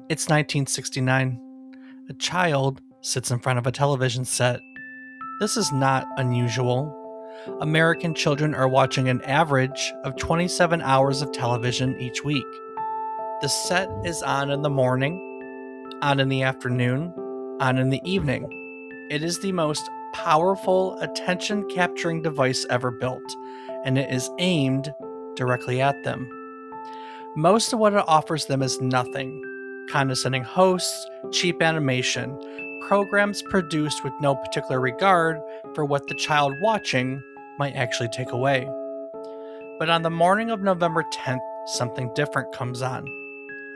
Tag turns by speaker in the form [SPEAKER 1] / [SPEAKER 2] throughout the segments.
[SPEAKER 1] It's 1969. A child sits in front of a television set. This is not unusual. American children are watching an average of 27 hours of television each week. The set is on in the morning, on in the afternoon, on in the evening. It is the most powerful attention capturing device ever built, and it is aimed directly at them. Most of what it offers them is nothing: condescending hosts, cheap animation, programs produced with no particular regard for what the child watching might actually take away. But on the morning of November 10th, something different comes on.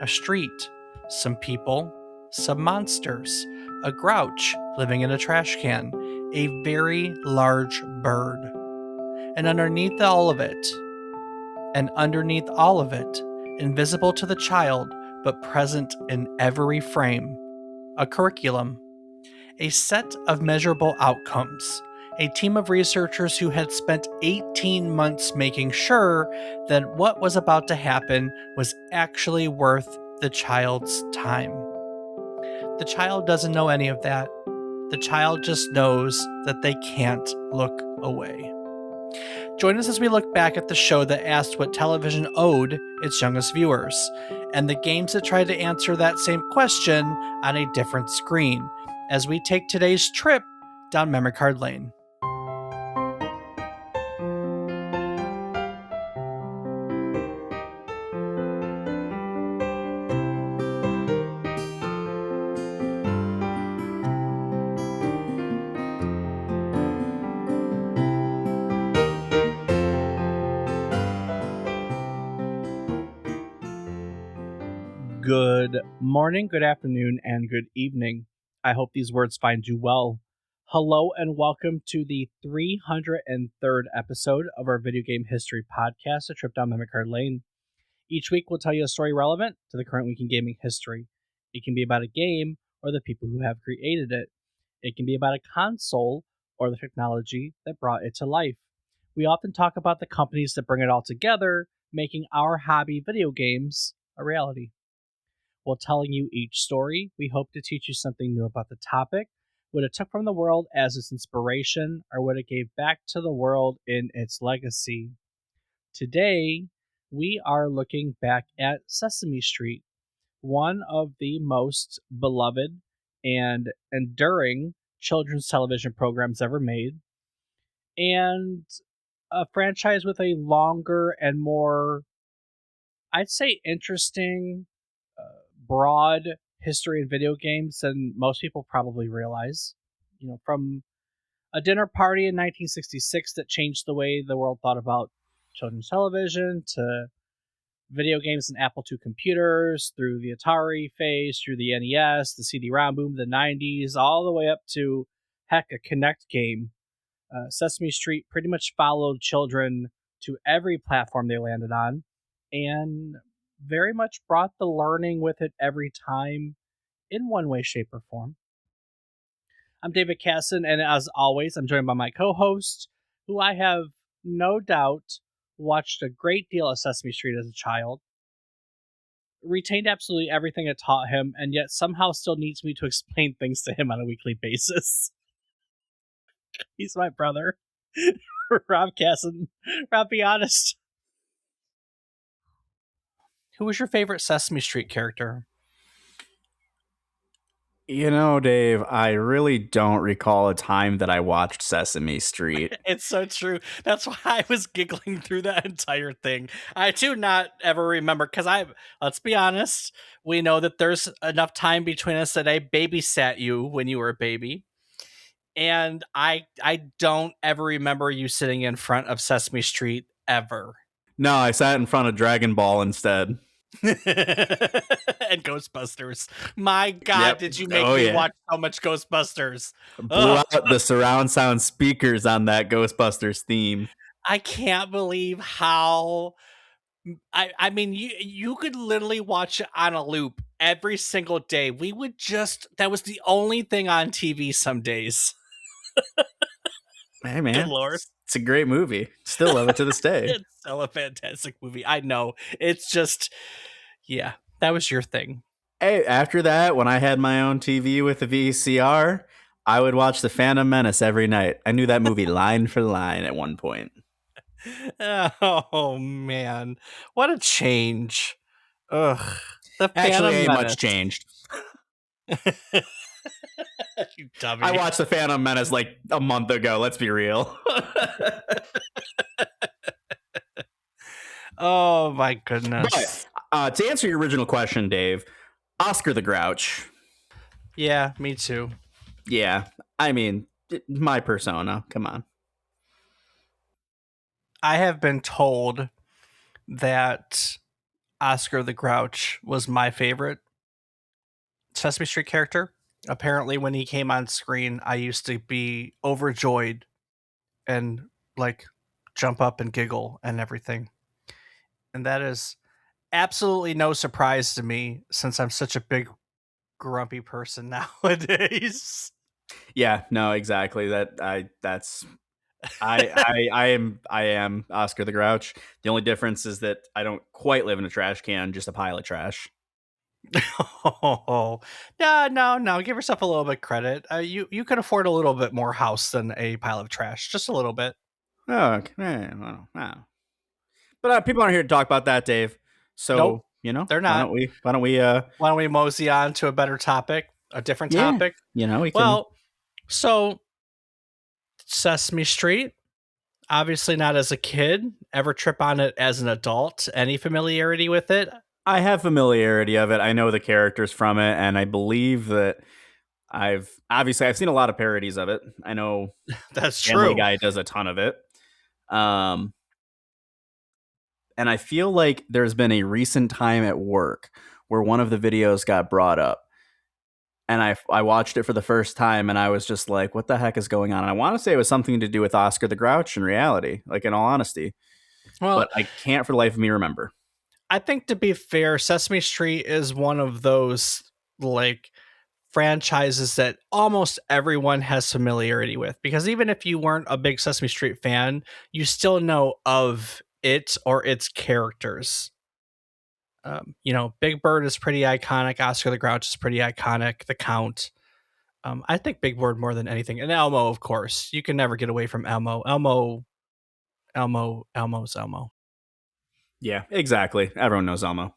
[SPEAKER 1] A street, some people, some monsters, a grouch living in a trash can, a very large bird. And underneath all of it, invisible to the child, but present in every frame, a curriculum, a set of measurable outcomes, a team of researchers who had spent 18 months making sure that what was about to happen was actually worth the child's time. The child doesn't know any of that. The child just knows that they can't look away. Join us as we look back at the show that asked what television owed its youngest viewers, and the games that tried to answer that same question on a different screen, as we take today's trip down memory card lane. Good morning, good afternoon, and good evening. I hope these words find you well. Hello and welcome to the 303rd episode of our video game history podcast, A Trip Down Memory Card Lane. Each week we'll tell you a story relevant to the current week in gaming history. It can be about a game or the people who have created it. It can be about a console or the technology that brought it to life. We often talk about the companies that bring it all together, making our hobby, video games, a reality. While telling you each story, we hope to teach you something new about the topic, what it took from the world as its inspiration, or what it gave back to the world in its legacy. Today, we are looking back at Sesame Street, one of the most beloved and enduring children's television programs ever made, and a franchise with a longer and more, I'd say, interesting, broad history in video games than most people probably realize. You know, from a dinner party in 1966 that changed the way the world thought about children's television, to video games and Apple II computers, through the Atari phase, through the NES, the CD-ROM boom of the 90s, all the way up to, heck, a Kinect game. Sesame Street pretty much followed children to every platform they landed on, and very much brought the learning with it every time in one way, shape, or form. I'm David Casson, and as always, I'm joined by my co-host, who I have no doubt watched a great deal of Sesame Street as a child, retained absolutely everything it taught him, and yet somehow still needs me to explain things to him on a weekly basis. He's my brother, Rob Casson. Rob, be honest. Who was your favorite Sesame Street character?
[SPEAKER 2] You know, Dave, I really don't recall a time that I watched Sesame Street.
[SPEAKER 1] It's so true. That's why I was giggling through that entire thing. I do not ever remember, because let's be honest, we know that there's enough time between us that I babysat you when you were a baby. And I don't ever remember you sitting in front of Sesame Street ever.
[SPEAKER 2] No, I sat in front of Dragon Ball instead.
[SPEAKER 1] And Ghostbusters. My God,
[SPEAKER 2] Yep.
[SPEAKER 1] did you make me watch so much Ghostbusters?
[SPEAKER 2] Blew out the surround sound speakers on that Ghostbusters theme.
[SPEAKER 1] I can't believe how... I mean, you could literally watch it on a loop every single day. That was the only thing on TV some days.
[SPEAKER 2] Hey, man.
[SPEAKER 1] Good Lord.
[SPEAKER 2] It's a great movie. Still love it to this day.
[SPEAKER 1] It's still a fantastic movie. I know. It's just, yeah, that was your thing.
[SPEAKER 2] Hey, after that, when I had my own TV with a VCR, I would watch The Phantom Menace every night. I knew that movie line for line at one point.
[SPEAKER 1] Oh man, what a change! Ugh, the
[SPEAKER 2] Actually,
[SPEAKER 1] Phantom
[SPEAKER 2] ain't much
[SPEAKER 1] Menace.
[SPEAKER 2] changed.
[SPEAKER 1] You
[SPEAKER 2] I
[SPEAKER 1] dummy.
[SPEAKER 2] watched The Phantom Menace like a month ago. Let's be real.
[SPEAKER 1] Oh my
[SPEAKER 2] But
[SPEAKER 1] goodness.
[SPEAKER 2] to answer your original question, Dave, Oscar the Grouch.
[SPEAKER 1] Yeah, me too.
[SPEAKER 2] Yeah, I mean, my persona. Come on.
[SPEAKER 1] I have been told that Oscar the Grouch was my favorite Sesame Street character. Apparently, when he came on screen, I used to be overjoyed and like jump up and giggle and everything. And that is absolutely no surprise to me since I'm such a big grumpy person nowadays.
[SPEAKER 2] Yeah, no, exactly. I am Oscar the Grouch. The only difference is that I don't quite live in a trash can, just a pile of trash.
[SPEAKER 1] Oh, no, no, no. Give yourself a little bit credit. You can afford a little bit more house than a pile of trash, just a little bit.
[SPEAKER 2] Oh, okay. Well, but people aren't here to talk about that, Dave.
[SPEAKER 1] Nope,
[SPEAKER 2] So
[SPEAKER 1] they're
[SPEAKER 2] why
[SPEAKER 1] not.
[SPEAKER 2] don't we? Why don't we?
[SPEAKER 1] Why don't we mosey on to a better topic, a different
[SPEAKER 2] Yeah,
[SPEAKER 1] topic?
[SPEAKER 2] we can.
[SPEAKER 1] Well, so Sesame Street. Obviously, not as a kid. Ever trip on it as an adult? Any familiarity with it?
[SPEAKER 2] I have familiarity of it. I know the characters from it, and I believe that I've seen a lot of parodies of it. I know
[SPEAKER 1] That's
[SPEAKER 2] Family
[SPEAKER 1] true.
[SPEAKER 2] Guy does a ton of it. Um, and I feel like there's been a recent time at work where one of the videos got brought up, and I watched it for the first time, and I was just like, "What the heck is going on?" And I want to say it was something to do with Oscar the Grouch in reality, like in all honesty,
[SPEAKER 1] Well,
[SPEAKER 2] but I can't for the life of me remember.
[SPEAKER 1] I think to be fair, Sesame Street is one of those like franchises that almost everyone has familiarity with because even if you weren't a big Sesame Street fan, you still know of it or its characters. Big Bird is pretty iconic. Oscar the Grouch is pretty iconic. The Count. I think Big Bird more than anything, and Elmo, of course. You can never get away from Elmo. Elmo's Elmo.
[SPEAKER 2] Yeah, exactly. Everyone knows Elmo.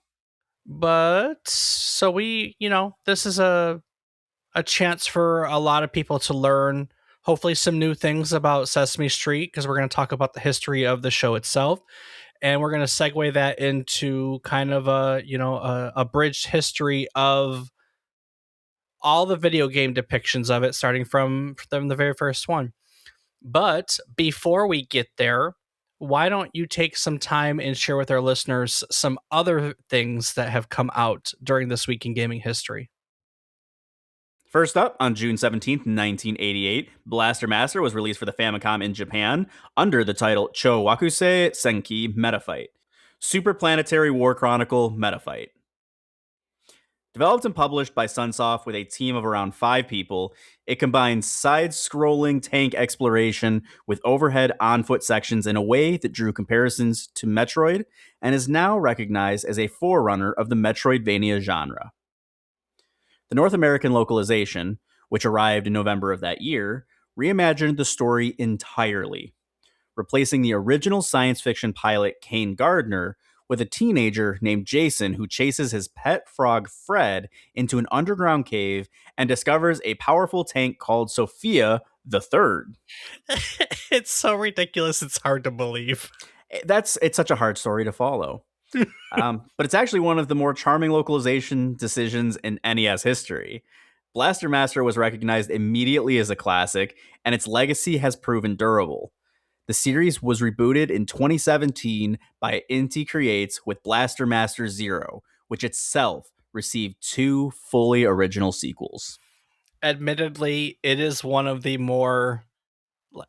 [SPEAKER 1] But so this is a chance for a lot of people to learn hopefully some new things about Sesame Street because we're going to talk about the history of the show itself and we're going to segue that into kind of a abridged history of all the video game depictions of it starting from the very first one. But before we get there, why don't you take some time and share with our listeners some other things that have come out during this week in gaming history?
[SPEAKER 2] First up, on June 17th, 1988, Blaster Master was released for the Famicom in Japan under the title Cho Wakusei Senki Metafight. Super Planetary War Chronicle Metafight. Developed and published by Sunsoft with a team of around 5 people, it combines side-scrolling tank exploration with overhead on-foot sections in a way that drew comparisons to Metroid and is now recognized as a forerunner of the Metroidvania genre. The North American localization, which arrived in November of that year, reimagined the story entirely, replacing the original science fiction pilot Kane Gardner with a teenager named Jason who chases his pet frog Fred into an underground cave and discovers a powerful tank called Sophia the Third.
[SPEAKER 1] It's so ridiculous, it's hard to believe.
[SPEAKER 2] It's such a hard story to follow. But it's actually one of the more charming localization decisions in NES history. Blaster Master was recognized immediately as a classic, and its legacy has proven durable. The series was rebooted in 2017 by Inti Creates with Blaster Master Zero, which itself received 2 fully original sequels.
[SPEAKER 1] Admittedly, it is one of the more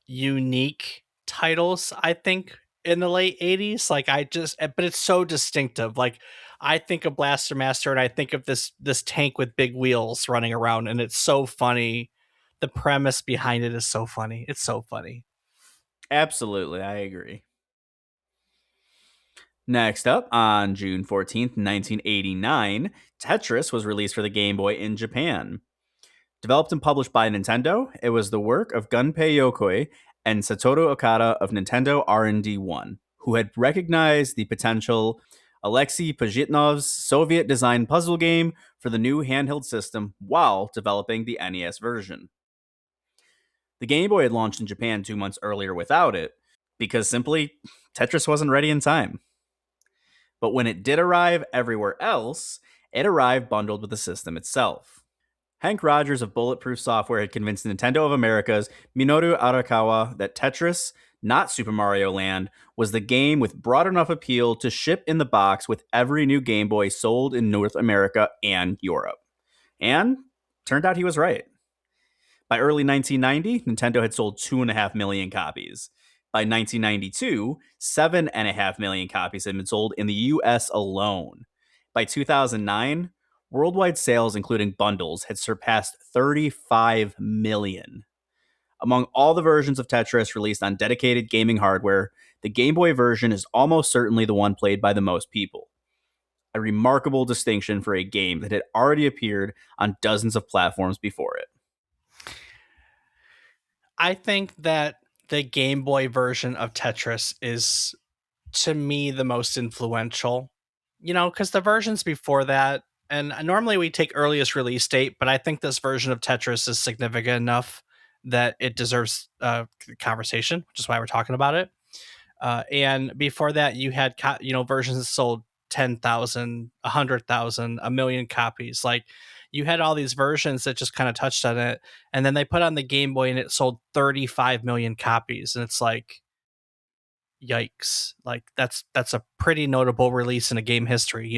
[SPEAKER 1] unique titles, I think, in the late 80s. But it's so distinctive. Like, I think of Blaster Master and I think of this tank with big wheels running around, and it's so funny. The premise behind it is so funny. It's so funny.
[SPEAKER 2] Absolutely, I agree. Next up, on June 14th, 1989, Tetris was released for the Game Boy in Japan. Developed and published by Nintendo, it was the work of Gunpei Yokoi and Satoru Okada of Nintendo R&D 1, who had recognized the potential Alexei Pajitnov's Soviet-designed puzzle game for the new handheld system while developing the NES version. The Game Boy had launched in Japan 2 months earlier without it, because simply, Tetris wasn't ready in time. But when it did arrive everywhere else, it arrived bundled with the system itself. Hank Rogers of Bulletproof Software had convinced Nintendo of America's Minoru Arakawa that Tetris, not Super Mario Land, was the game with broad enough appeal to ship in the box with every new Game Boy sold in North America and Europe. And turned out he was right. By early 1990, Nintendo had sold 2.5 million copies. By 1992, 7.5 million copies had been sold in the US alone. By 2009, worldwide sales, including bundles, had surpassed 35 million. Among all the versions of Tetris released on dedicated gaming hardware, the Game Boy version is almost certainly the one played by the most people. A remarkable distinction for a game that had already appeared on dozens of platforms before it.
[SPEAKER 1] I think that the Game Boy version of Tetris is, to me, the most influential. Because the versions before that, and normally we take earliest release date, but I think this version of Tetris is significant enough that it deserves conversation, which is why we're talking about it. And before that, you had versions that sold 10,000, 100,000, a million copies. Like, you had all these versions that just kind of touched on it, and then they put on the Game Boy and it sold 35 million copies, and it's like, yikes! Like, that's a pretty notable release in a game history,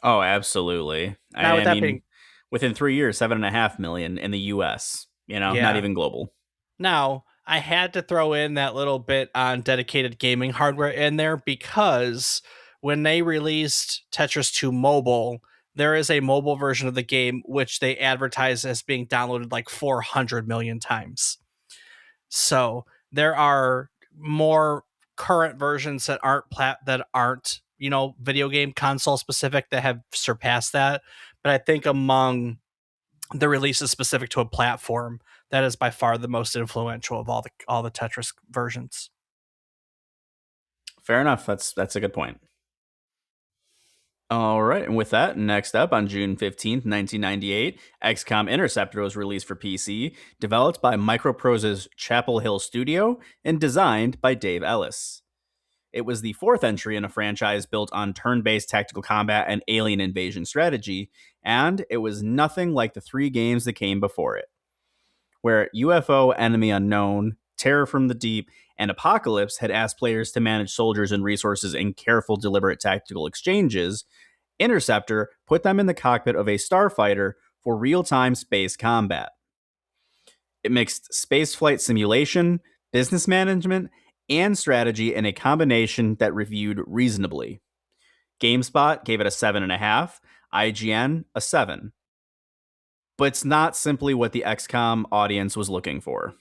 [SPEAKER 2] Oh, absolutely.
[SPEAKER 1] Now, with that being,
[SPEAKER 2] within 3 years, 7.5 million in the US, not
[SPEAKER 1] yeah.
[SPEAKER 2] even global.
[SPEAKER 1] Now, I had to throw in that little bit on dedicated gaming hardware in there because when they released Tetris 2 Mobile, there is a mobile version of the game which they advertise as being downloaded like 400 million times. So there are more current versions that aren't video game console specific that have surpassed that. But I think among the releases specific to a platform, that is by far the most influential of all the Tetris versions.
[SPEAKER 2] Fair enough. That's a good point. All right, and with that, next up on June 15th, 1998, XCOM Interceptor was released for PC, developed by Microprose's Chapel Hill Studio and designed by Dave Ellis. It was the fourth entry in a franchise built on turn-based tactical combat and alien invasion strategy, and it was nothing like the 3 games that came before it. Where UFO, Enemy Unknown, Terror from the Deep, and Apocalypse had asked players to manage soldiers and resources in careful, deliberate tactical exchanges, Interceptor put them in the cockpit of a starfighter for real-time space combat. It mixed spaceflight simulation, business management, and strategy in a combination that reviewed reasonably. GameSpot gave it a 7.5, IGN a 7. But it's not simply what the XCOM audience was looking for.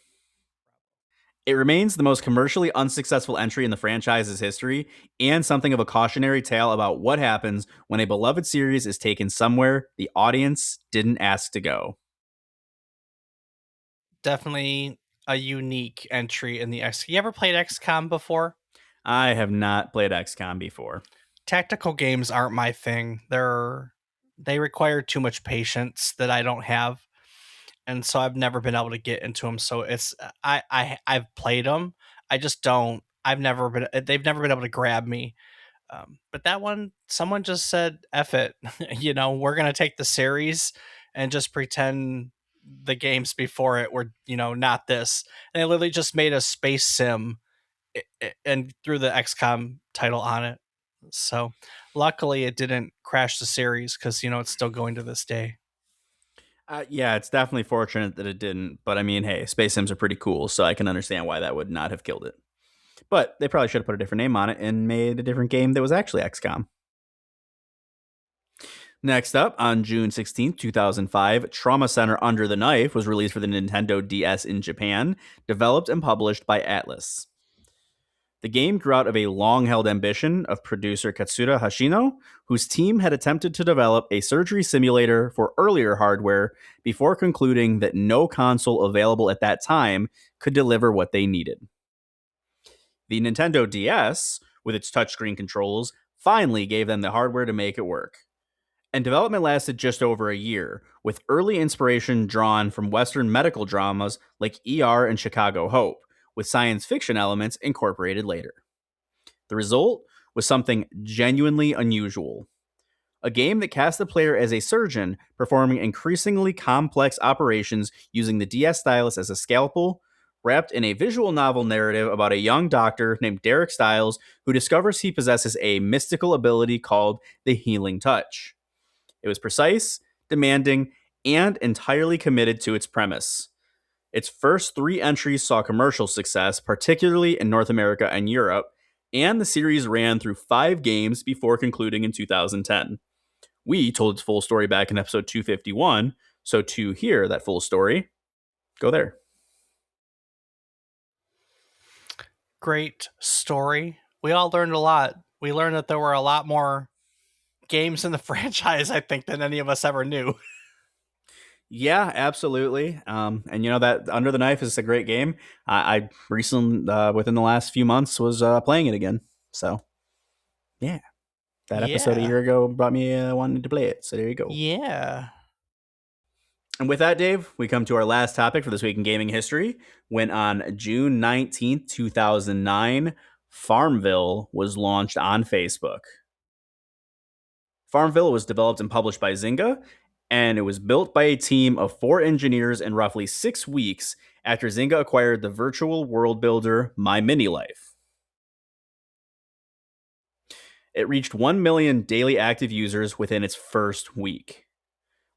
[SPEAKER 2] It remains the most commercially unsuccessful entry in the franchise's history, and something of a cautionary tale about what happens when a beloved series is taken somewhere the audience didn't ask to go.
[SPEAKER 1] Definitely a unique entry in the XCOM. You ever played XCOM before?
[SPEAKER 2] I have not played XCOM before.
[SPEAKER 1] Tactical games aren't my thing. They require too much patience that I don't have. And so I've never been able to get into them. So I've played them. I just don't. They've never been able to grab me. But that one, someone just said, "F it," we're gonna take the series and just pretend the games before it were, not this. And they literally just made a space sim and threw the XCOM title on it. So luckily, it didn't crash the series because it's still going to this day.
[SPEAKER 2] Yeah, it's definitely fortunate that it didn't. But I mean, hey, space sims are pretty cool, so I can understand why that would not have killed it. But they probably should have put a different name on it and made a different game that was actually XCOM. Next up, on June 16th, 2005, Trauma Center Under the Knife was released for the Nintendo DS in Japan, developed and published by Atlus. The game grew out of a long-held ambition of producer Katsura Hashino, whose team had attempted to develop a surgery simulator for earlier hardware before concluding that no console available at that time could deliver what they needed. The Nintendo DS, with its touchscreen controls, finally gave them the hardware to make it work. And development lasted just over a year, with early inspiration drawn from Western medical dramas like ER and Chicago Hope, with science fiction elements incorporated later. The result was something genuinely unusual. A game that cast the player as a surgeon performing increasingly complex operations using the DS stylus as a scalpel, wrapped in a visual novel narrative about a young doctor named Derek Stiles who discovers he possesses a mystical ability called the Healing Touch. It was precise, demanding, and entirely committed to its premise. Its first 3 entries saw commercial success, particularly in North America and Europe, and the series ran through 5 games before concluding in 2010. We told its full story back in episode 251, so to hear that full story, go there.
[SPEAKER 1] Great story. We all learned a lot. We learned that there were a lot more games in the franchise, I think, than any of us ever knew.
[SPEAKER 2] Yeah, absolutely. And you know that Under the Knife is a great game. I recently, within the last few months, was playing it again. So, yeah, that episode a year ago brought me wanting to play it. So there you go.
[SPEAKER 1] Yeah.
[SPEAKER 2] And with that, Dave, we come to our last topic for this week in gaming history. When on June 19th, 2009, Farmville was launched on Facebook. Farmville was developed and published by Zynga, and it was built by a team of 4 engineers in roughly 6 weeks after Zynga acquired the virtual world builder My Mini Life. It reached 1 million daily active users within its first week.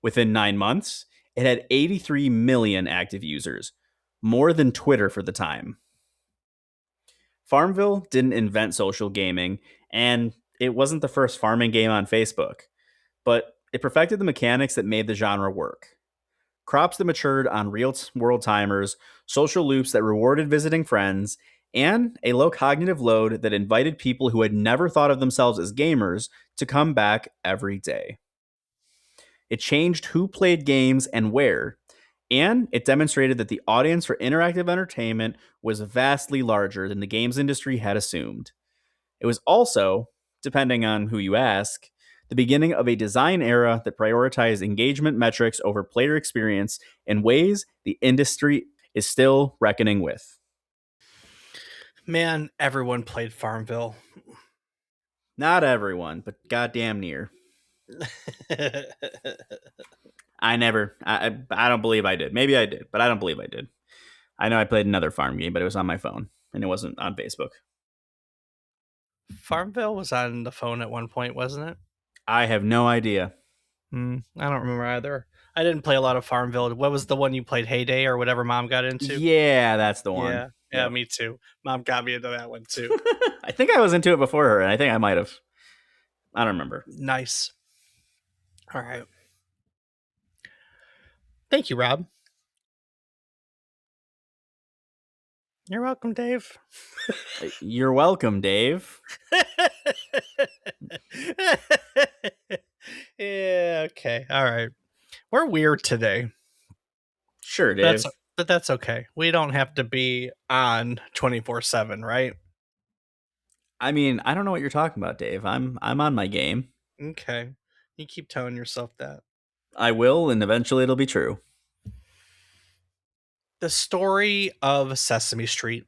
[SPEAKER 2] Within 9 months, it had 83 million active users, more than Twitter for the time. Farmville didn't invent social gaming, and it wasn't the first farming game on Facebook, but it perfected the mechanics that made the genre work. Crops that matured on real-world timers, social loops that rewarded visiting friends, and a low cognitive load that invited people who had never thought of themselves as gamers to come back every day. It changed who played games and where, and it demonstrated that the audience for interactive entertainment was vastly larger than the games industry had assumed. It was also, depending on who you ask, the beginning of a design era that prioritized engagement metrics over player experience in ways the industry is still reckoning with.
[SPEAKER 1] Man, everyone played Farmville.
[SPEAKER 2] Not everyone, but goddamn near. I don't believe I did. Maybe I did, but I don't believe I did. I know I played another farm game, but it was on my phone, and it wasn't on Facebook.
[SPEAKER 1] Farmville was on the phone at one point, wasn't it?
[SPEAKER 2] I have no idea.
[SPEAKER 1] I don't remember either. I didn't play a lot of Farmville. What was the one you played, Heyday or whatever Mom got into?
[SPEAKER 2] Yeah, that's the one.
[SPEAKER 1] Yeah, yep. Me too. Mom got me into that one too.
[SPEAKER 2] I think I was into it before her, and I think I might have. I don't remember.
[SPEAKER 1] Nice. All right. Thank you, Rob. You're welcome, Dave.
[SPEAKER 2] You're welcome, Dave.
[SPEAKER 1] Yeah, okay. All right. We're weird today.
[SPEAKER 2] Sure, Dave.
[SPEAKER 1] But that's okay. We don't have to be on 24/7, right?
[SPEAKER 2] I mean, I don't know what you're talking about, Dave. I'm on my game.
[SPEAKER 1] Okay. You keep telling yourself that.
[SPEAKER 2] I will, and eventually it'll be true.
[SPEAKER 1] The story of Sesame Street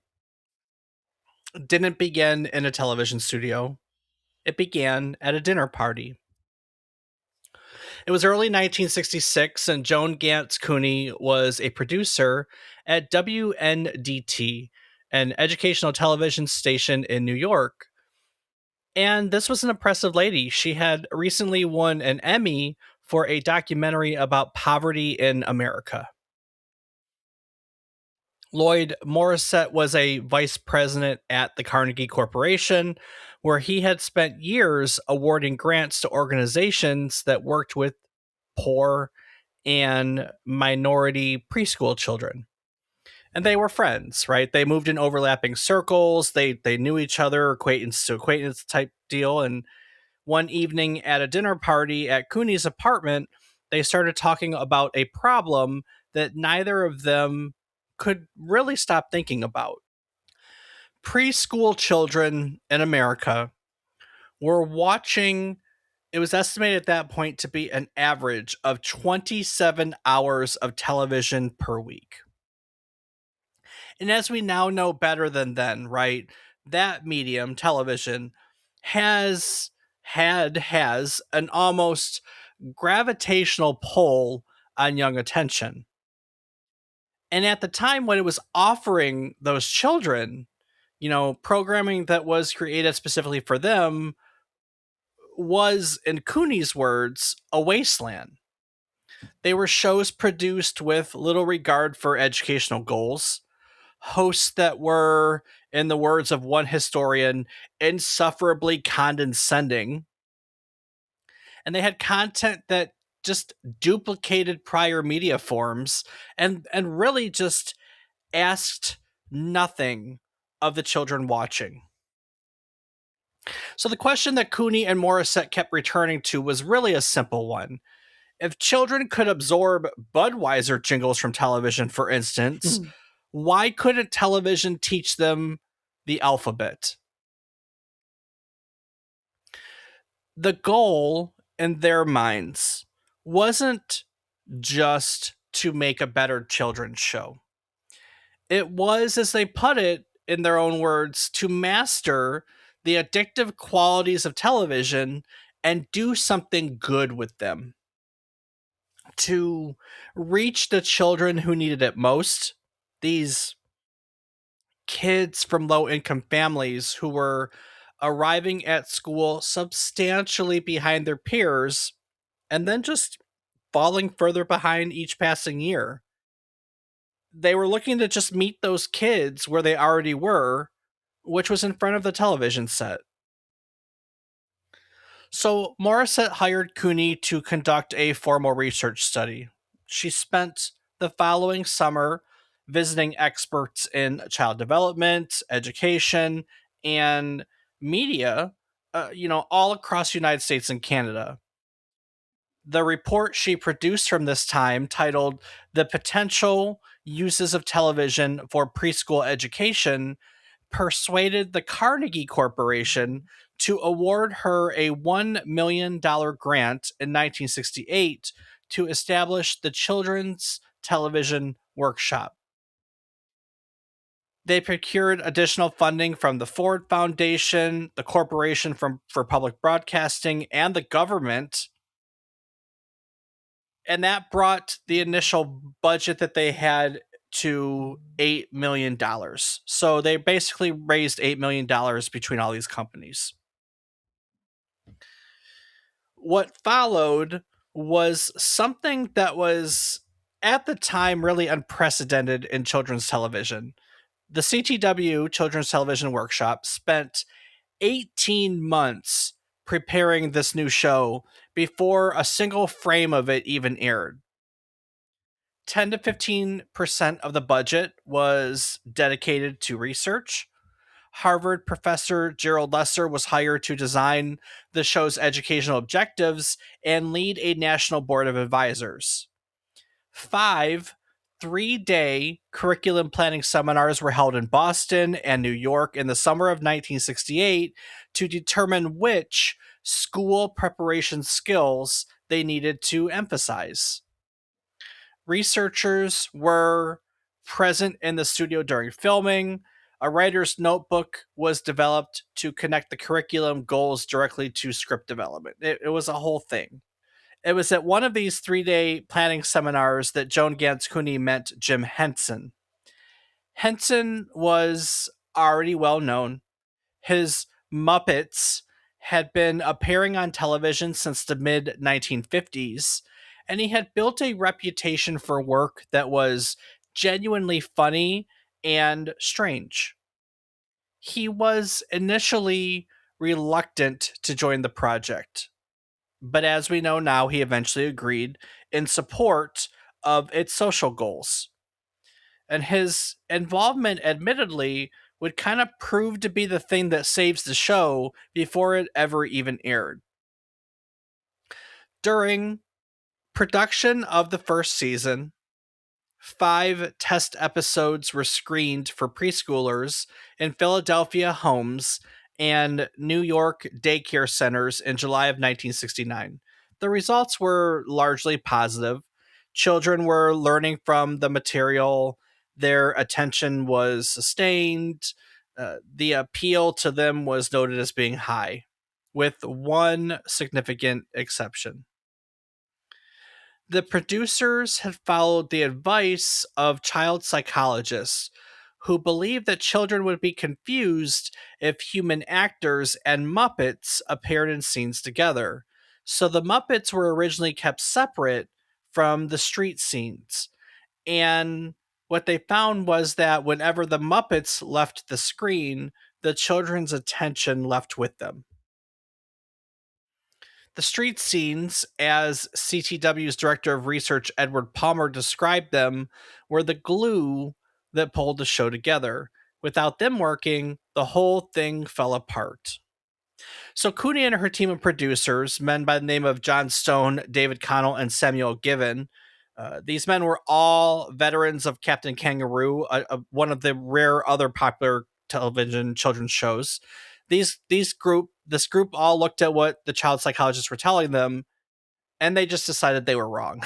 [SPEAKER 1] didn't begin in a television studio. It began at a dinner party. It was early 1966, and Joan Ganz Cooney was a producer at WNDT, an educational television station in New York. And this was an impressive lady. She had recently won an Emmy for a documentary about poverty in America. Lloyd Morissette was a vice president at the Carnegie Corporation, where he had spent years awarding grants to organizations that worked with poor and minority preschool children. And they were friends, right? They moved in overlapping circles. They knew each other, acquaintance to acquaintance type deal. And one evening at a dinner party at Cooney's apartment, they started talking about a problem that neither of them could really stop thinking about. Preschool children in America were watching, it was estimated at that point to be an average of 27 hours of television per week. And as we now know better than then, right, that medium, television, has an almost gravitational pull on young attention. And at the time when it was offering those children, programming that was created specifically for them was, in Cooney's words, a wasteland. They were shows produced with little regard for educational goals, hosts that were, in the words of one historian, insufferably condescending, and they had content that just duplicated prior media forms and really just asked nothing of the children watching. So the question that Cooney and Morissette kept returning to was really a simple one. If children could absorb Budweiser jingles from television, for instance, why couldn't television teach them the alphabet? The goal in their minds wasn't just to make a better children's show. It was, as they put it in their own words, to master the addictive qualities of television and do something good with them. To reach the children who needed it most, these kids from low-income families who were arriving at school substantially behind their peers and then just falling further behind each passing year. They were looking to just meet those kids where they already were, which was in front of the television set. So Morissette hired Cooney to conduct a formal research study. She spent the following summer visiting experts in child development, education, and media, all across the United States and Canada. The report she produced from this time, titled The Potential Uses of Television for Preschool Education, persuaded the Carnegie Corporation to award her a $1 million grant in 1968 to establish the Children's Television Workshop. They procured additional funding from the Ford Foundation, the Corporation for Public Broadcasting, and the government. And that brought the initial budget that they had to $8 million. So they basically raised $8 million between all these companies. What followed was something that was, at the time, really unprecedented in children's television. The CTW, Children's Television Workshop, spent 18 months preparing this new show before a single frame of it even aired. 10 to 15% of the budget was dedicated to research. Harvard professor Gerald Lesser was hired to design the show's educational objectives and lead a national board of advisors. 5 3-day curriculum planning seminars were held in Boston and New York in the summer of 1968 to determine which school preparation skills they needed to emphasize. Researchers were present in the studio during filming. A writer's notebook was developed to connect the curriculum goals directly to script development. It was a whole thing. It was at one of these 3-day planning seminars that Joan Ganz Cooney met Jim Henson. Henson was already well known. His Muppets had been appearing on television since the mid 1950s, and he had built a reputation for work that was genuinely funny and strange. He was initially reluctant to join the project, but as we know now, he eventually agreed in support of its social goals. And his involvement, admittedly, would kind of prove to be the thing that saves the show before it ever even aired. During production of the first season, 5 test episodes were screened for preschoolers in Philadelphia homes and New York daycare centers in July of 1969. The results were largely positive. Children were learning from the material, their attention was sustained, the appeal to them was noted as being high, with one significant exception. The producers had followed the advice of child psychologists who believed that children would be confused if human actors and Muppets appeared in scenes together. So the Muppets were originally kept separate from the street scenes. And what they found was that whenever the Muppets left the screen, the children's attention left with them. The street scenes, as CTW's director of research Edward Palmer described them, were the glue that pulled the show together. Without them working, the whole thing fell apart. So Cooney and her team of producers, men by the name of John Stone, David Connell, and Samuel Given, these men were all veterans of Captain Kangaroo, one of the rare other popular television children's shows. This group all looked at what the child psychologists were telling them, and they just decided they were wrong.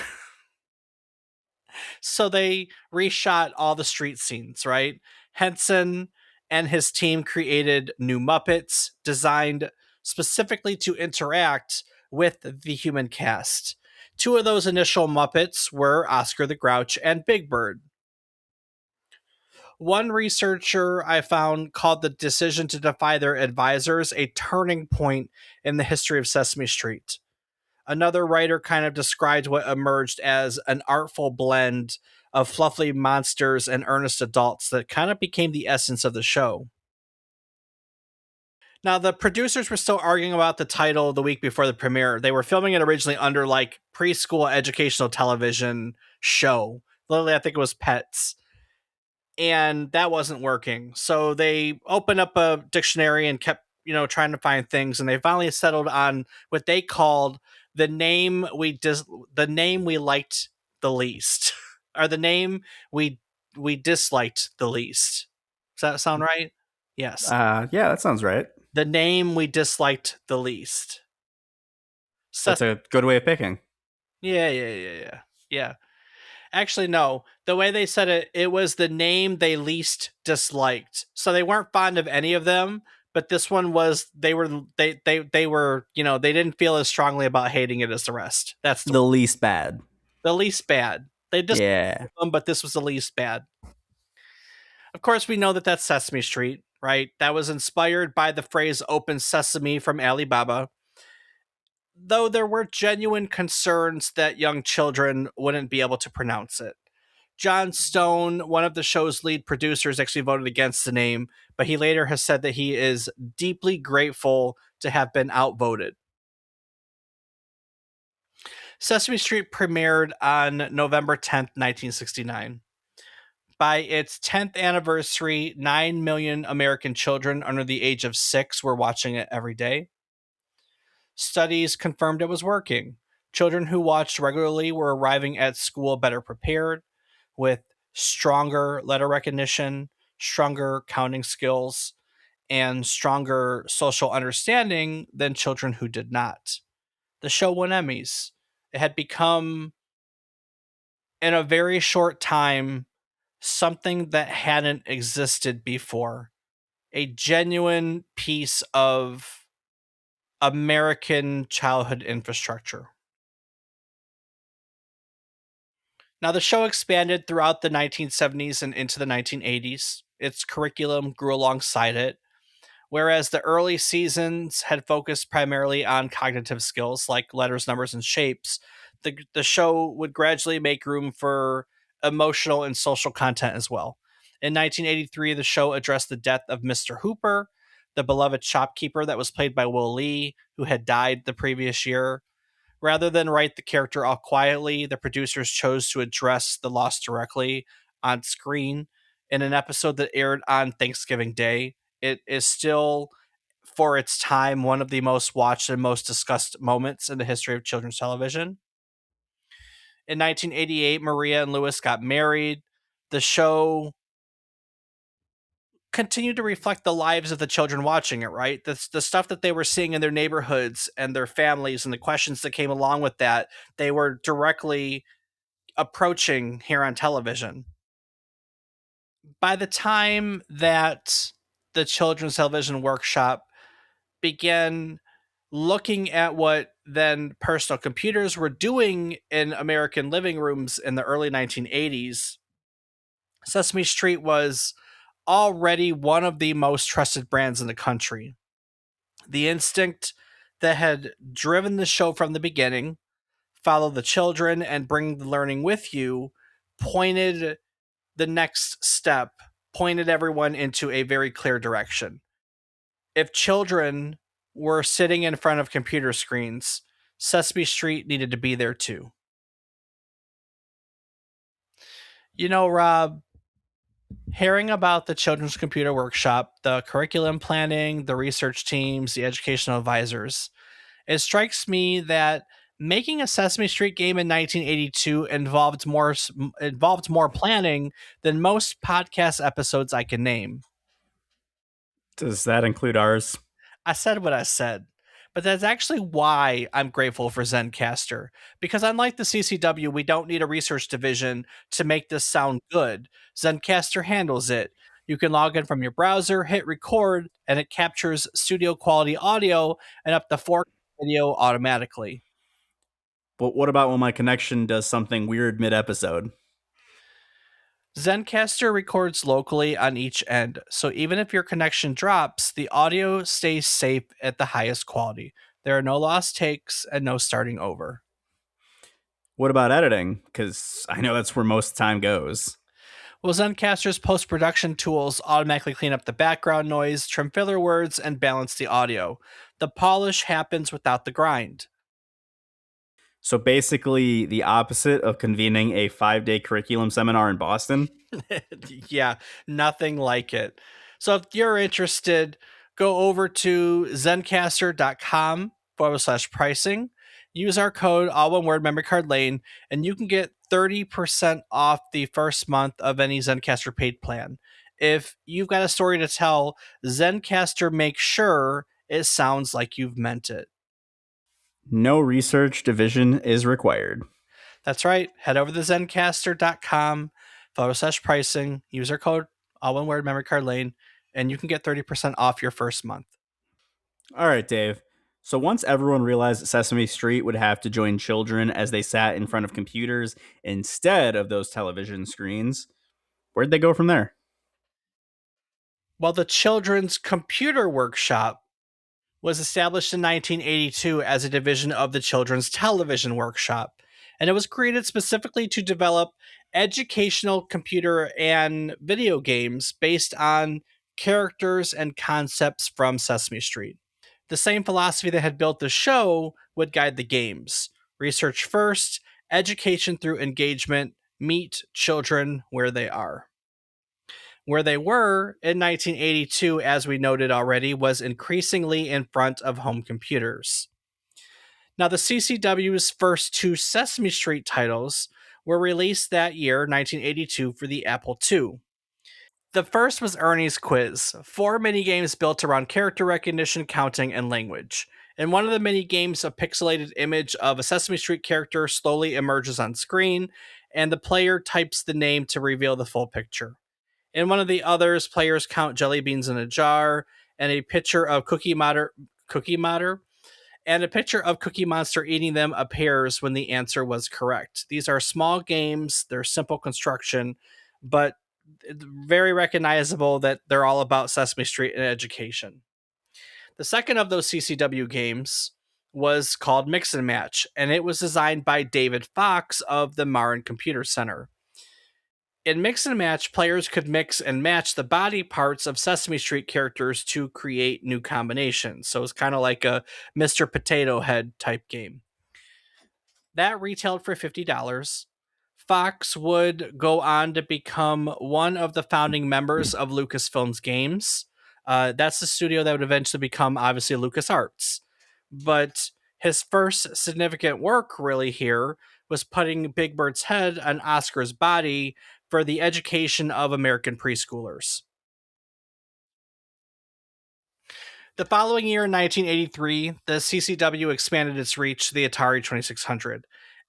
[SPEAKER 1] So they reshot all the street scenes, right? Henson and his team created new Muppets designed specifically to interact with the human cast. 2 of those initial Muppets were Oscar the Grouch and Big Bird. One researcher I found called the decision to defy their advisors a turning point in the history of Sesame Street. Another writer kind of described what emerged as an artful blend of fluffy monsters and earnest adults that kind of became the essence of the show. Now, the producers were still arguing about the title the week before the premiere. They were filming it originally under like preschool educational television show. Literally, I think it was Pets. And that wasn't working. So they opened up a dictionary and kept, trying to find things. And they finally settled on what they called the name the name we liked the least, or the name we disliked the least. Does that sound right? Yes.
[SPEAKER 2] Yeah, that sounds right.
[SPEAKER 1] The name we disliked the least.
[SPEAKER 2] That's a good way of picking.
[SPEAKER 1] Yeah. Actually, no. The way they said it, it was the name they least disliked. So they weren't fond of any of them, but this one was they were they didn't feel as strongly about hating it as the rest. That's
[SPEAKER 2] the least bad.
[SPEAKER 1] The least bad. They just them, but this was the least bad. Of course, we know that that's Sesame Street, right? That was inspired by the phrase "Open Sesame" from Alibaba. Though there were genuine concerns that young children wouldn't be able to pronounce it. John Stone, one of the show's lead producers, actually voted against the name, but he later has said that he is deeply grateful to have been outvoted. Sesame Street premiered on November 10th, 1969. By its 10th anniversary, 9 million American children under the age of 6 were watching it every day. Studies confirmed it was working. Children who watched regularly were arriving at school better prepared, with stronger letter recognition, stronger counting skills, and stronger social understanding than children who did not. The show won Emmys. It had become, in a very short time, something that hadn't existed before. A genuine piece of American childhood infrastructure. Now, the show expanded throughout the 1970s and into the 1980s. Its curriculum grew alongside it. Whereas the early seasons had focused primarily on cognitive skills like letters, numbers, and shapes, the show would gradually make room for emotional and social content as well. In 1983, the show addressed the death of Mr. Hooper, the beloved shopkeeper that was played by Will Lee, who had died the previous year. Rather than write the character off quietly, the producers chose to address the loss directly on screen in an episode that aired on Thanksgiving Day. It is still, for its time, one of the most watched and most discussed moments in the history of children's television. In 1988, Maria and Lewis got married. The show continued to reflect the lives of the children watching it, right? The stuff that they were seeing in their neighborhoods and their families and the questions that came along with that, they were directly approaching here on television. By the time that the Children's Television Workshop began looking at what then personal computers were doing in American living rooms in the early 1980s, Sesame Street was already one of the most trusted brands in the country. The instinct that had driven the show from the beginning, follow the children and bring the learning with you, pointed the next step, pointed everyone into a very clear direction. If children were sitting in front of computer screens, Sesame Street needed to be there too. You know, Rob, hearing about the Children's Computer Workshop, the curriculum planning, the research teams, the educational advisors, it strikes me that making a Sesame Street game in 1982 involved more planning than most podcast episodes I can name.
[SPEAKER 2] Does that include ours?
[SPEAKER 1] I said what I said, but that's actually why I'm grateful for Zencaster. Because unlike the CCW, we don't need a research division to make this sound good. Zencaster handles it. You can log in from your browser, hit record, and it captures studio quality audio and up to 4K video automatically.
[SPEAKER 2] But what about when my connection does something weird mid-episode?
[SPEAKER 1] Zencaster records locally on each end, so even if your connection drops, the audio stays safe at the highest quality. There are no lost takes and no starting over.
[SPEAKER 2] What about editing? Because I know that's where most time goes.
[SPEAKER 1] Well, Zencaster's post-production tools automatically clean up the background noise, trim filler words, and balance the audio. The polish happens without the grind.
[SPEAKER 2] So basically, the opposite of convening a 5-day curriculum seminar in Boston.
[SPEAKER 1] Yeah, nothing like it. So if you're interested, go over to zencaster.com/pricing. Use our code, all one word, memory card lane, and you can get 30% off the first month of any Zencaster paid plan. If you've got a story to tell, Zencaster makes sure it sounds like you've meant it.
[SPEAKER 2] No research division is required.
[SPEAKER 1] That's right. Head over to zencaster.com/pricing. Use our code, all one word, memory card lane, and you can get 30% off your first month.
[SPEAKER 2] All right, Dave. So once everyone realized that Sesame Street would have to join children as they sat in front of computers instead of those television screens, where'd they go from there?
[SPEAKER 1] Well, the Children's Computer Workshop was established in 1982 as a division of the Children's Television Workshop, and it was created specifically to develop educational computer and video games based on characters and concepts from Sesame Street. The same philosophy that had built the show would guide the games. Research first, education through engagement, meet children where they are. Where they were in 1982, as we noted already, was increasingly in front of home computers. Now, the CCW's first two Sesame Street titles were released that year, 1982, for the Apple II. The first was Ernie's Quiz, 4 mini-games built around character recognition, counting, and language. In one of the mini-games, a pixelated image of a Sesame Street character slowly emerges on screen, and the player types the name to reveal the full picture. In one of the others, players count jelly beans in a jar, and a picture of Cookie Monster, and a picture of Cookie Monster eating them appears when the answer was correct. These are small games, they're simple construction, but very recognizable that they're all about Sesame Street and education. The second of those CCW games was called Mix and Match, and it was designed by David Fox of the Marin Computer Center. In Mix and Match, players could mix and match the body parts of Sesame Street characters to create new combinations. So it's kind of like a Mr. Potato Head type game. That retailed for $50. Fox would go on to become one of the founding members of Lucasfilm's games. That's the studio that would eventually become, obviously, LucasArts. But his first significant work, really, here was putting Big Bird's head on Oscar's body for the education of American preschoolers. The following year, in 1983, the CCW expanded its reach to the Atari 2600.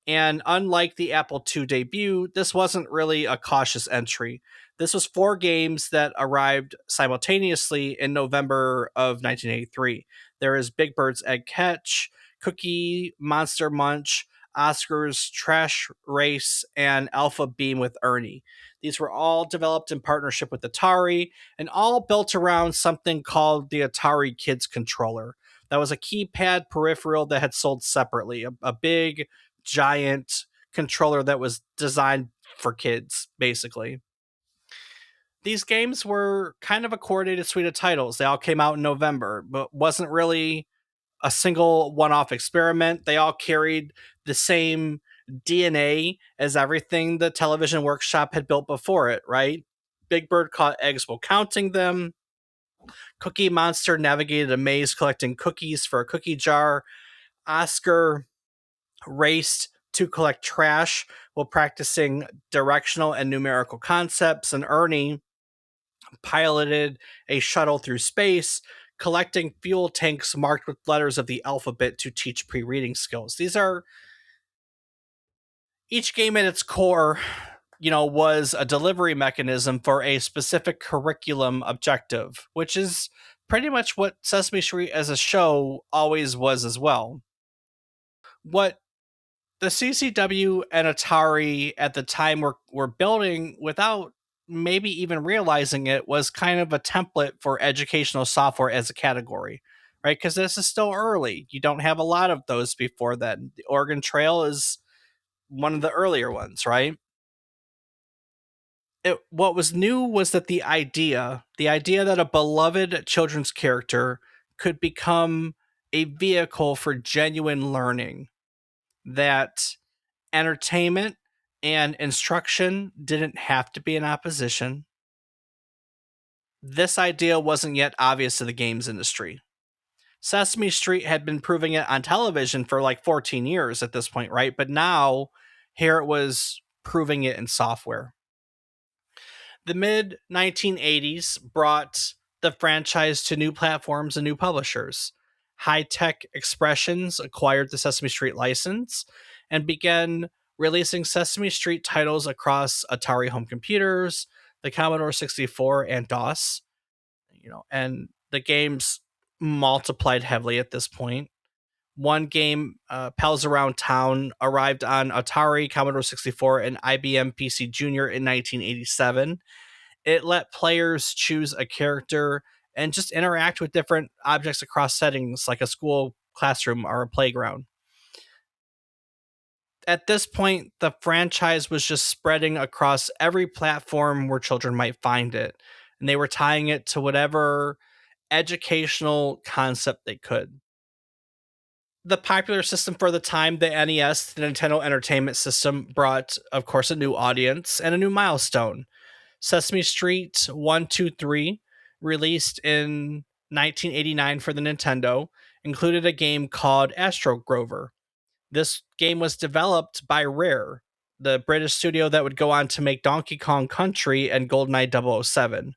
[SPEAKER 1] And unlike the Apple II debut, this wasn't really a cautious entry. This was 4 games that arrived simultaneously in November of 1983. There is Big Bird's Egg Catch, Cookie Monster Munch, Oscar's Trash Race, and Alpha Beam with Ernie. These were all developed in partnership with Atari and all built around something called the Atari Kids Controller. That was a keypad peripheral that had sold separately, a big, giant controller that was designed for kids, basically. These games were kind of a coordinated suite of titles. They all came out in November, but wasn't really a single one-off experiment. They all carried the same DNA as everything the Television Workshop had built before it, right? Big Bird caught eggs while counting them. Cookie Monster navigated a maze collecting cookies for a cookie jar. Oscar raced to collect trash while practicing directional and numerical concepts. And Ernie piloted a shuttle through space, collecting fuel tanks marked with letters of the alphabet to teach pre-reading skills. These are, each game at its core, was a delivery mechanism for a specific curriculum objective, which is pretty much what Sesame Street as a show always was as well. What the CCW and Atari at the time were building, without maybe even realizing it, was kind of a template for educational software as a category, right? Because this is still early. You don't have a lot of those before then. The Oregon Trail is one of the earlier ones, right? What was new was that the idea that a beloved children's character could become a vehicle for genuine learning, that entertainment and instruction didn't have to be in opposition. This idea wasn't yet obvious to the games industry. Sesame Street had been proving it on television for like 14 years at this point, right? But now, here it was proving it in software. The mid 1980s brought the franchise to new platforms and new publishers. High Tech Expressions acquired the Sesame Street license and began releasing Sesame Street titles across Atari home computers, the Commodore 64, and DOS. And the games multiplied heavily at this point. One game, Pals Around Town, arrived on Atari, Commodore 64, and IBM PC Junior in 1987. It let players choose a character and just interact with different objects across settings like a school classroom or a playground. At this point, the franchise was just spreading across every platform where children might find it, and they were tying it to whatever educational concept they could. The popular system for the time, the NES, the Nintendo Entertainment System, brought, of course, a new audience and a new milestone. Sesame Street 1, 2, 3, released in 1989 for the Nintendo, included a game called Astro Grover. This game was developed by Rare, the British studio that would go on to make Donkey Kong Country and GoldenEye 007.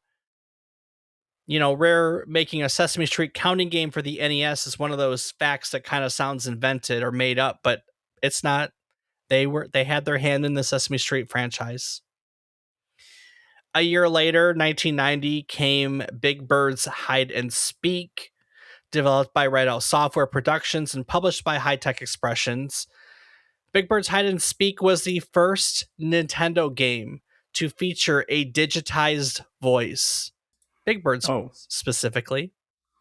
[SPEAKER 1] Rare making a Sesame Street counting game for the NES is one of those facts that kind of sounds invented or made up, but it's not. They had their hand in the Sesame Street franchise. A year later, 1990, came Big Bird's Hide and Speak, developed by Red Owl Software Productions and published by High Tech Expressions. Big Bird's Hide and Speak was the first Nintendo game to feature a digitized voice. Big Bird's voice, specifically.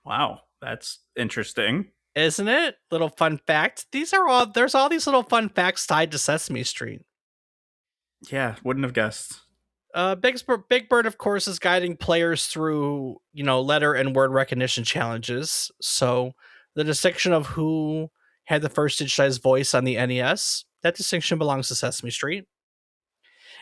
[SPEAKER 2] Wow, that's interesting.
[SPEAKER 1] Isn't it? Little fun fact. There's all these little fun facts tied to Sesame Street.
[SPEAKER 2] Yeah, wouldn't have guessed.
[SPEAKER 1] Big Bird, of course, is guiding players through, letter and word recognition challenges. So the distinction of who had the first digitized voice on the NES, that distinction belongs to Sesame Street.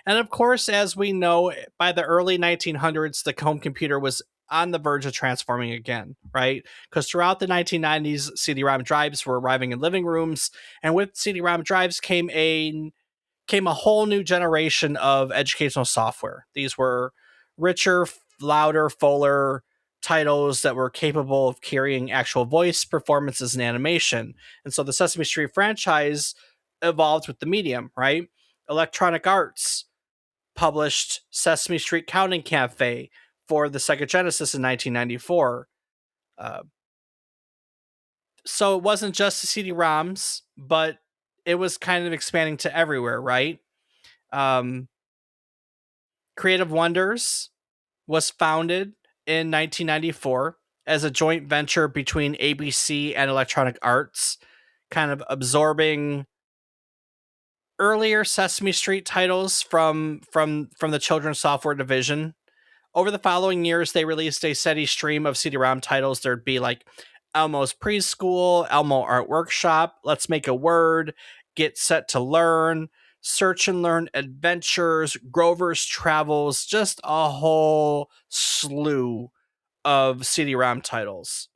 [SPEAKER 1] And of course, as we know, by the early 1900s, the home computer was on the verge of transforming again, right? Because throughout the 1990s, CD-ROM drives were arriving in living rooms, and with CD-ROM drives came a whole new generation of educational software. These were richer, louder, fuller titles that were capable of carrying actual voice performances and animation. And so the Sesame Street franchise evolved with the medium, right? Electronic Arts published Sesame Street Counting Cafe for the Sega Genesis in 1994. Uh, so it wasn't just the CD-ROMs, but it was kind of expanding to everywhere, right? Um, Creative Wonders was founded in 1994 as a joint venture between ABC and Electronic Arts, kind of absorbing earlier Sesame Street titles from the children's software division. Over the following years, they released a steady stream of CD-ROM titles. There'd be like Elmo's Preschool, Elmo Art Workshop, Let's Make a Word, Get Set to Learn, Search and Learn Adventures, Grover's Travels, just a whole slew of CD-ROM titles.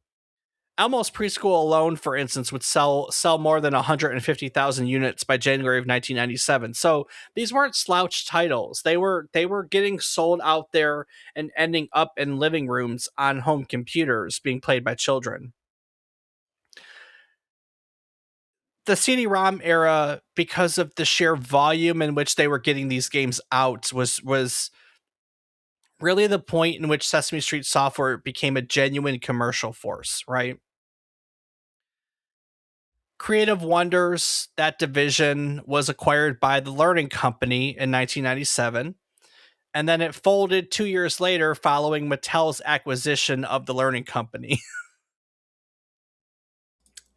[SPEAKER 1] Elmo's Preschool alone, for instance, would sell more than 150,000 units by January of 1997. So these weren't slouch titles. They were getting sold out there and ending up in living rooms on home computers being played by children. The CD-ROM era, because of the sheer volume in which they were getting these games out, was really the point in which Sesame Street software became a genuine commercial force, right? Creative Wonders, that division was acquired by the Learning Company in 1997, and then it folded 2 years later following Mattel's acquisition of the Learning Company.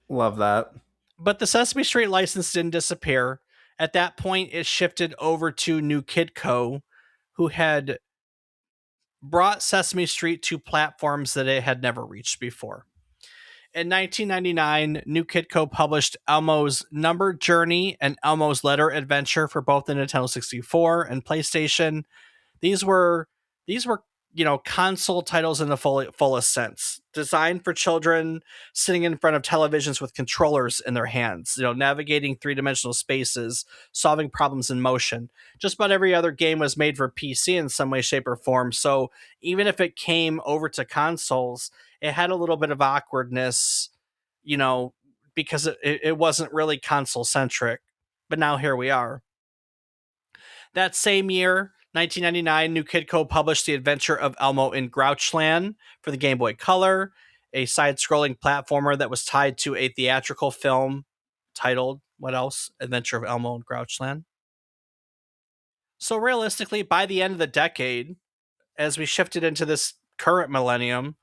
[SPEAKER 2] Love that.
[SPEAKER 1] But the Sesame Street license didn't disappear. At that point, it shifted over to New Kid Co., who had brought Sesame Street to platforms that it had never reached before. In 1999, New Kid Co. published Elmo's Number Journey and Elmo's Letter Adventure for both the Nintendo 64 and PlayStation. These were console titles in the fullest sense, designed for children sitting in front of televisions with controllers in their hands, navigating three-dimensional spaces, solving problems in motion. Just about every other game was made for PC in some way, shape, or form. So even if it came over to consoles, it had a little bit of awkwardness, because it wasn't really console centric. But now here we are. That same year, 1999, New Kid Co. published The Adventure of Elmo in Grouchland for the Game Boy Color, a side-scrolling platformer that was tied to a theatrical film titled, what else? Adventure of Elmo in Grouchland. So realistically, by the end of the decade, as we shifted into this current millennium,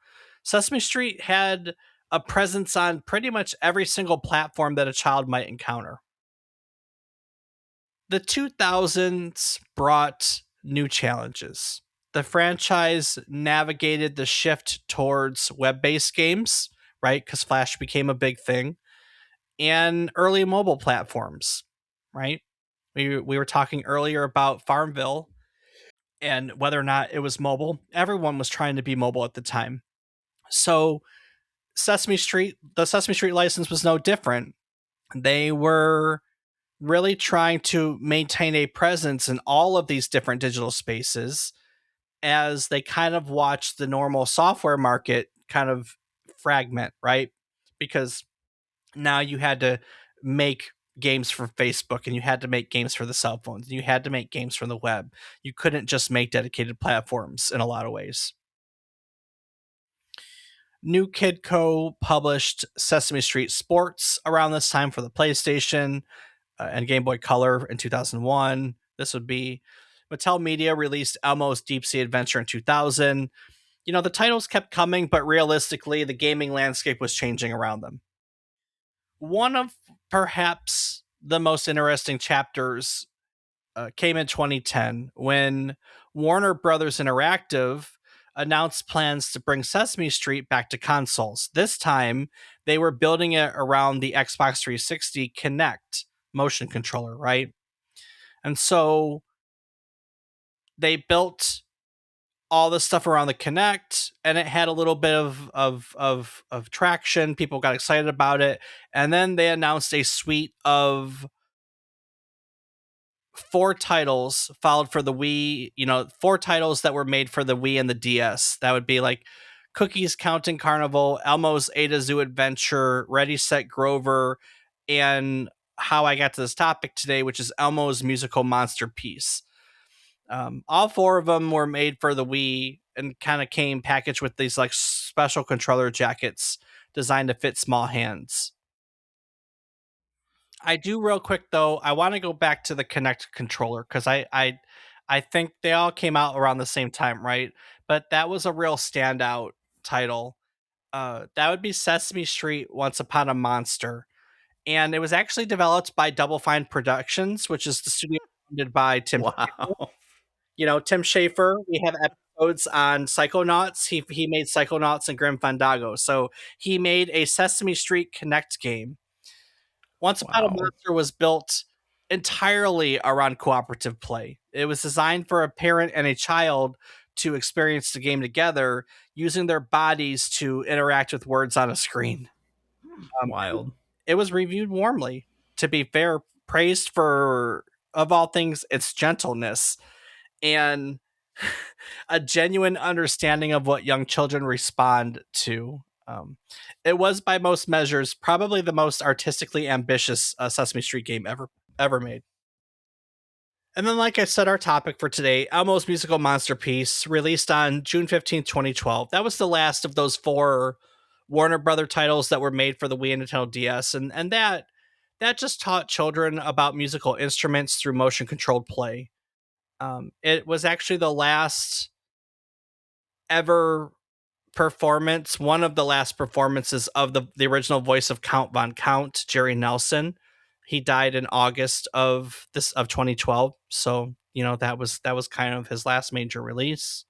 [SPEAKER 1] Sesame Street had a presence on pretty much every single platform that a child might encounter. The 2000s brought new challenges. The franchise navigated the shift towards web-based games, right? Because Flash became a big thing, and early mobile platforms, right? We were talking earlier about Farmville and whether or not it was mobile. Everyone was trying to be mobile at the time. So the Sesame Street license was no different. They were really trying to maintain a presence in all of these different digital spaces as they kind of watch the normal software market kind of fragment, right? Because now you had to make games for Facebook, and you had to make games for the cell phones, and you had to make games for the web. You couldn't just make dedicated platforms in a lot of ways. New Kid Co. published Sesame Street Sports around this time for the PlayStation and Game Boy Color in 2001. This would be Mattel Media released Elmo's Deep Sea Adventure in 2000. The titles kept coming, but realistically, the gaming landscape was changing around them. One of perhaps the most interesting chapters came in 2010 when Warner Brothers Interactive announced plans to bring Sesame Street back to consoles. This time, they were building it around the Xbox 360 Kinect motion controller, right? And so they built all the stuff around the Kinect, and it had a little bit of traction. People got excited about it, and then they announced a suite of 4 titles followed for the Wii. 4 titles that were made for the Wii and the DS. That would be like Cookies Counting Carnival, Elmo's A to Zoo Adventure, Ready Set Grover, and how I got to this topic today, which is Elmo's Musical Monster Piece. All 4 of them were made for the Wii and kind of came packaged with these like special controller jackets designed to fit small hands. I do real quick though. I want to go back to the Kinect controller because I think they all came out around the same time, right? But that was a real standout title. That would be Sesame Street: Once Upon a Monster, and it was actually developed by Double Fine Productions, which is the studio founded by Tim.
[SPEAKER 2] Wow.
[SPEAKER 1] Tim Schafer. We have episodes on Psychonauts. He made Psychonauts and Grim Fandango. So he made a Sesame Street Kinect game. Once Upon a
[SPEAKER 2] Wow.
[SPEAKER 1] Monster was built entirely around cooperative play. It was designed for a parent and a child to experience the game together using their bodies to interact with words on a screen.
[SPEAKER 2] Wild.
[SPEAKER 1] It was reviewed warmly. To be fair, praised for, of all things, its gentleness and a genuine understanding of what young children respond to. It was, by most measures, probably the most artistically ambitious Sesame Street game ever made. And then, like I said, our topic for today, Elmo's Musical Monster Piece, released on June 15th, 2012. That was the last of those 4 Warner Brother titles that were made for the Wii and Nintendo DS, and that just taught children about musical instruments through motion controlled play. It was actually the last ever performance, one of the last performances of the original voice of Count Von Count, Jerry Nelson. He died in August of 2012, so that was kind of his last major release.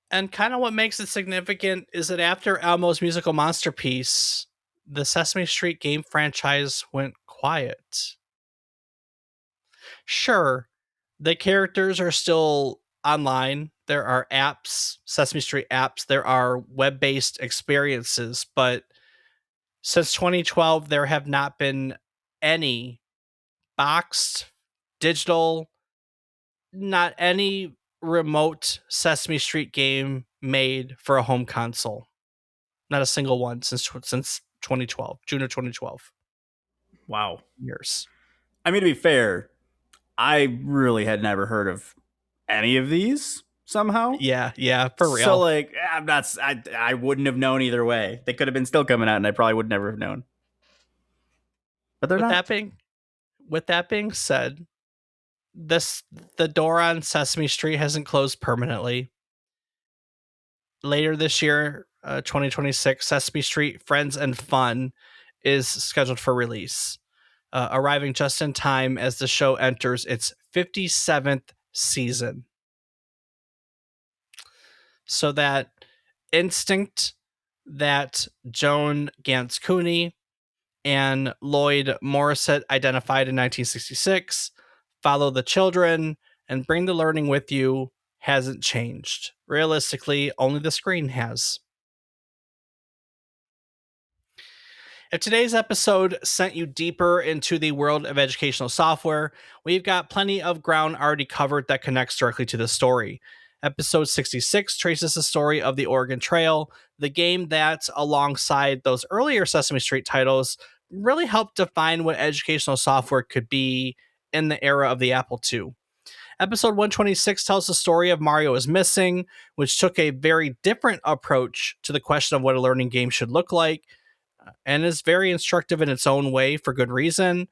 [SPEAKER 1] And kind of what makes it significant is that after Elmo's Musical Monster Piece, the Sesame Street game franchise went quiet. Sure, the characters are still online. There are apps, Sesame Street apps. There are web-based experiences, but since 2012, there have not been any boxed, digital, not any remote Sesame Street game made for a home console. Not a single one since 2012, June of 2012.
[SPEAKER 2] Wow.
[SPEAKER 1] Years.
[SPEAKER 2] I mean, to be fair, I really had never heard of any of these somehow.
[SPEAKER 1] Yeah, for real.
[SPEAKER 2] So like, I'm not. I wouldn't have known either way. They could have been still coming out, and I probably would never have known. But they're not.
[SPEAKER 1] With that being said, the door on Sesame Street hasn't closed permanently. Later this year, 2026, Sesame Street Friends and Fun is scheduled for release, arriving just in time as the show enters its 57th season. So that instinct that Joan Ganz Cooney and Lloyd Morissette identified in 1966, follow the children and bring the learning with you, hasn't changed. Realistically, only the screen has. If today's episode sent you deeper into the world of educational software, we've got plenty of ground already covered that connects directly to the story. Episode 66 traces the story of the Oregon Trail, the game that, alongside those earlier Sesame Street titles, really helped define what educational software could be in the era of the Apple II. Episode 126 tells the story of Mario is Missing, which took a very different approach to the question of what a learning game should look like, and is very instructive in its own way for good reason.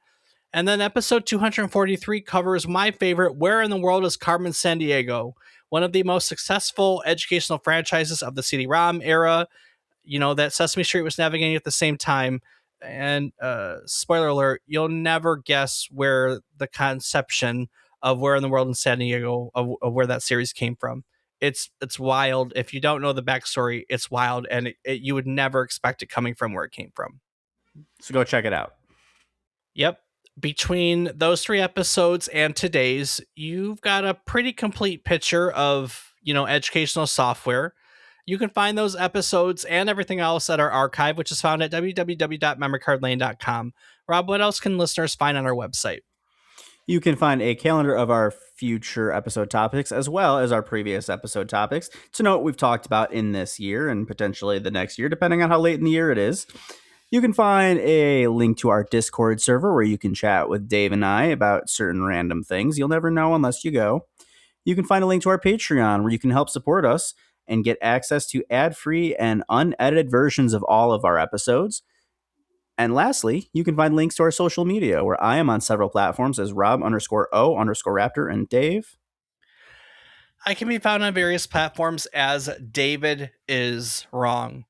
[SPEAKER 1] And then episode 243 covers my favorite, Where in the World is Carmen Sandiego? One of the most successful educational franchises of the CD-ROM era, that Sesame Street was navigating at the same time. And spoiler alert, you'll never guess where the conception of Where in the World in San Diego, of where that series came from. It's wild. If you don't know the backstory, it's wild, and you would never expect it coming from where it came from.
[SPEAKER 2] So go check it out.
[SPEAKER 1] Yep. Between those three episodes and today's, you've got a pretty complete picture of, educational software. You can find those episodes and everything else at our archive, which is found at www.memorycardlane.com. Rob, what else can listeners find on our website?
[SPEAKER 2] You can find a calendar of our future episode topics as well as our previous episode topics to know what we've talked about in this year and potentially the next year, depending on how late in the year it is. You can find a link to our Discord server where you can chat with Dave and I about certain random things. You'll never know unless you go. You can find a link to our Patreon where you can help support us and get access to ad-free and unedited versions of all of our episodes. And lastly, you can find links to our social media where I am on several platforms as Rob_O_Raptor and Dave.
[SPEAKER 1] I can be found on various platforms as David is Wrong.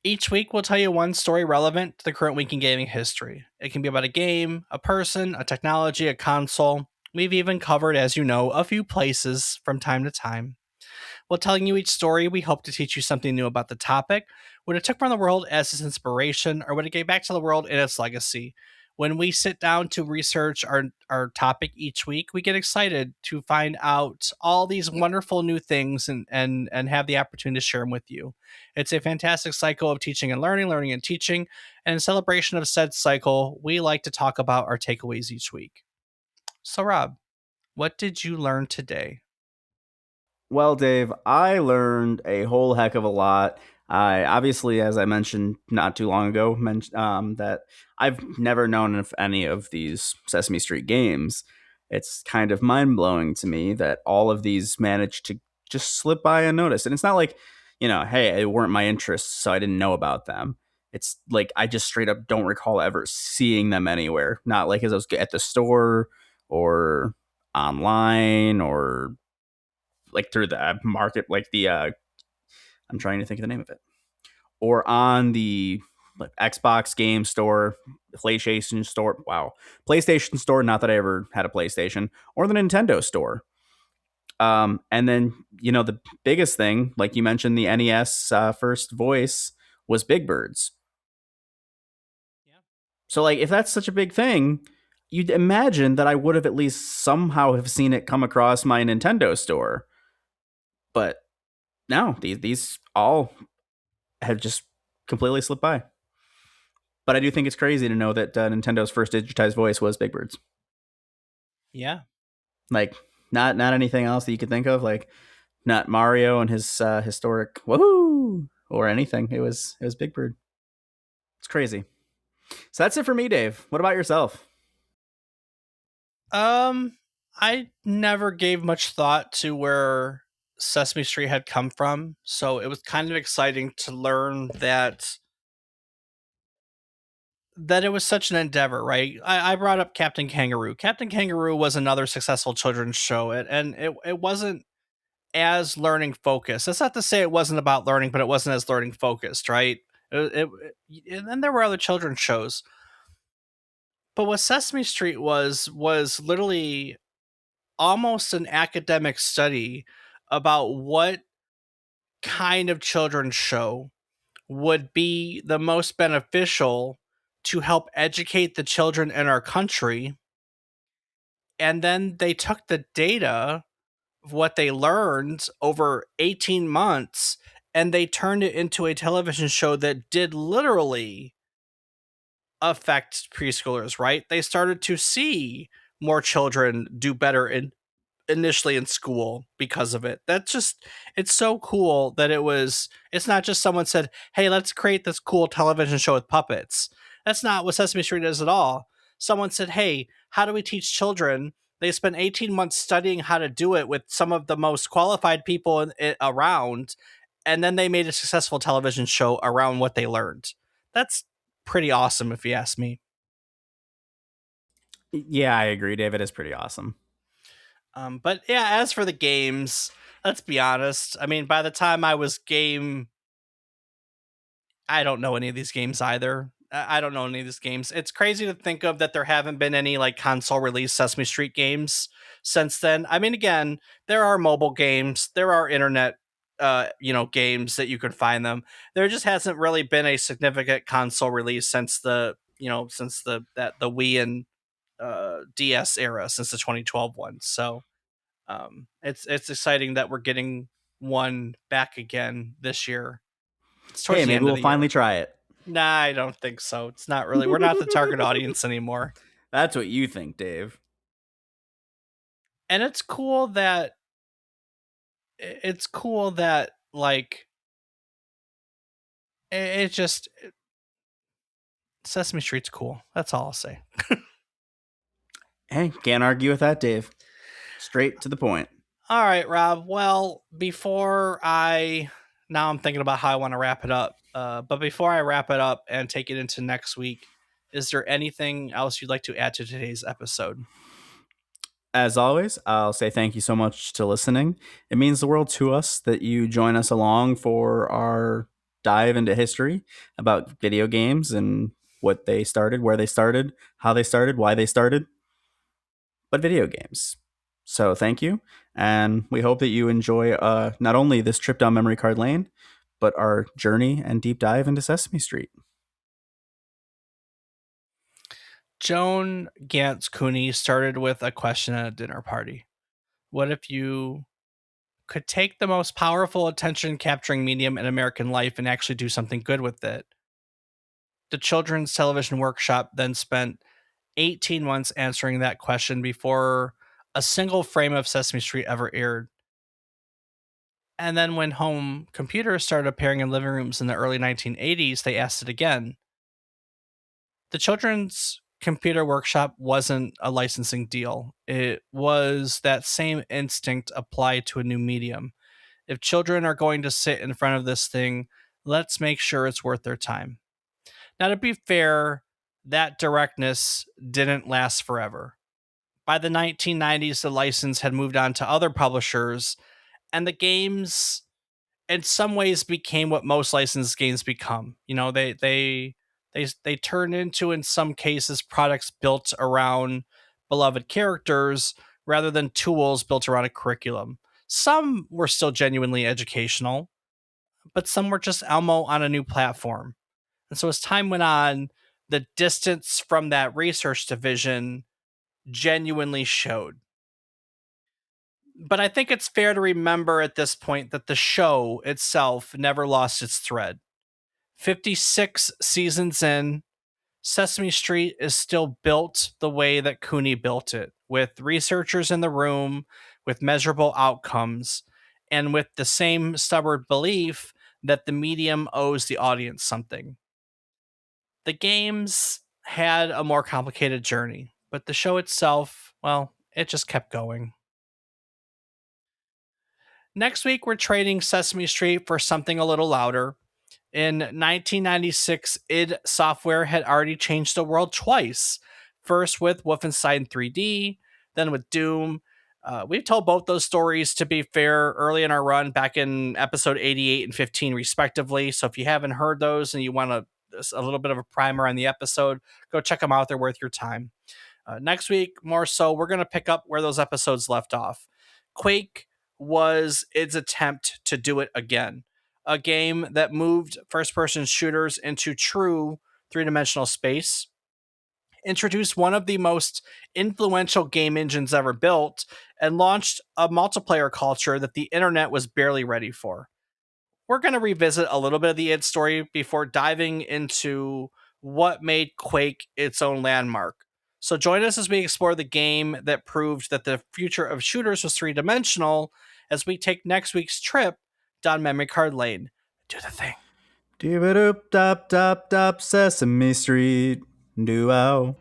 [SPEAKER 1] Each week, we'll tell you one story relevant to the current week in gaming history. It can be about a game, a person, a technology, a console. We've even covered, as you know, a few places from time to time. While telling you each story, we hope to teach you something new about the topic, what it took from the world as its inspiration, or what it gave back to the world in its legacy. When we sit down to research our topic each week, we get excited to find out all these wonderful new things and have the opportunity to share them with you. It's a fantastic cycle of teaching and learning, learning and teaching. And in celebration of said cycle, we like to talk about our takeaways each week. So, Rob, what did you learn today?
[SPEAKER 2] Well, Dave, I learned a whole heck of a lot. I obviously, as I mentioned not too long ago, that I've never known of any of these Sesame Street games. It's kind of mind blowing to me that all of these managed to just slip by unnoticed. And it's not like, hey, it weren't my interests, so I didn't know about them. It's like I just straight up don't recall ever seeing them anywhere. Not like as I was at the store or online or like through the market, like the I'm trying to think of the name of it, or on the like Xbox game store, PlayStation store. Wow, PlayStation store. Not that I ever had a PlayStation, or the Nintendo store. And then the biggest thing, like you mentioned, the NES first voice was Big Bird's.
[SPEAKER 1] Yeah.
[SPEAKER 2] So like, if that's such a big thing, you'd imagine that I would have at least somehow have seen it come across my Nintendo store. But no, these all have just completely slipped by. But I do think it's crazy to know that Nintendo's first digitized voice was Big Bird's.
[SPEAKER 1] Yeah.
[SPEAKER 2] Like, not anything else that you could think of, like not Mario and his historic woohoo or anything. It was Big Bird. It's crazy. So that's it for me, Dave. What about yourself?
[SPEAKER 1] I never gave much thought to where Sesame Street had come from, so it was kind of exciting to learn that it was such an endeavor, right? I brought up Captain Kangaroo. Captain Kangaroo was another successful children's show, and it wasn't as learning focused. That's not to say it wasn't about learning, but it wasn't as learning focused, right? And then there were other children's shows, but what Sesame Street was literally almost an academic study about what kind of children's show would be the most beneficial to help educate the children in our country. And then they took the data of what they learned over 18 months and they turned it into a television show that did literally affect preschoolers, right? They started to see more children do better initially in school because of it. That's just, it's so cool that it's not just someone said, "Hey, let's create this cool television show with puppets." That's not what Sesame Street is at all. Someone said, "Hey, how do we teach children?" They spent 18 months studying how to do it with some of the most qualified people around, and then they made a successful television show around what they learned. That's pretty awesome if you ask me.
[SPEAKER 2] Yeah, I agree, David. Is pretty awesome.
[SPEAKER 1] But yeah, as for the games, let's be honest. I mean, by the time I was I don't know any of these games either. I don't know any of these games. It's crazy to think of that there haven't been any like console release Sesame Street games since then. I mean, again, there are mobile games, there are internet, games that you can find them. There just hasn't really been a significant console release since the Wii and DS era since the 2012 one. So it's exciting that we're getting one back again this year. It's towards
[SPEAKER 2] Hey,
[SPEAKER 1] the
[SPEAKER 2] maybe
[SPEAKER 1] end of
[SPEAKER 2] we'll
[SPEAKER 1] the
[SPEAKER 2] finally
[SPEAKER 1] year.
[SPEAKER 2] try it.
[SPEAKER 1] Nah, I don't think so. It's not really. We're not the target audience anymore.
[SPEAKER 2] That's what you think, Dave.
[SPEAKER 1] And it's cool that like it just Sesame Street's cool. That's all I'll say.
[SPEAKER 2] Hey, can't argue with that, Dave. Straight to the point.
[SPEAKER 1] All right, Rob. Well, now I'm thinking about how I want to wrap it up. But before I wrap it up and take it into next week, is there anything else you'd like to add to today's episode?
[SPEAKER 2] As always, I'll say thank you so much to listening. It means the world to us that you join us along for our dive into history about video games and what they started, where they started, how they started, why they started, but video games. So thank you. And we hope that you enjoy not only this trip down memory card lane, but our journey and deep dive into Sesame Street.
[SPEAKER 1] Joan Ganz Cooney started with a question at a dinner party. What if you could take the most powerful attention capturing medium in American life and actually do something good with it? The Children's Television Workshop then spent 18 months answering that question before a single frame of Sesame Street ever aired. And then when home computers started appearing in living rooms in the early 1980s, they asked it again. The Children's Computer Workshop wasn't a licensing deal. It was that same instinct applied to a new medium. If children are going to sit in front of this thing, let's make sure it's worth their time. Now, to be fair, that directness didn't last forever. By the 1990s, the license had moved on to other publishers, and the games, in some ways, became what most licensed games become. You know, they turn into, in some cases, products built around beloved characters rather than tools built around a curriculum. Some were still genuinely educational, but some were just Elmo on a new platform. And so as time went on, the distance from that research division genuinely showed. But I think it's fair to remember at this point that the show itself never lost its thread. 56 seasons in, Sesame Street is still built the way that Cooney built it, with researchers in the room, with measurable outcomes, and with the same stubborn belief that the medium owes the audience something. The games had a more complicated journey, but the show itself, well, it just kept going. Next week, we're trading Sesame Street for something a little louder. In 1996, id Software had already changed the world twice. First with Wolfenstein 3D, then with Doom. We've told both those stories, to be fair, early in our run, back in episode 88 and 15, respectively. So if you haven't heard those and you want a little bit of a primer on the episode, go check them out. They're worth your time. Next week, more so, we're going to pick up where those episodes left off. Quake was its attempt to do it again. A game that moved first person shooters into true three dimensional space, introduced one of the most influential game engines ever built, and launched a multiplayer culture that the internet was barely ready for. We're going to revisit a little bit of the id story before diving into what made Quake its own landmark. So join us as we explore the game that proved that the future of shooters was three dimensional as we take next week's trip down memory card lane. Do the thing.
[SPEAKER 2] Doo-ba-doop, dop, dop, dop, Sesame Street. Do-ow.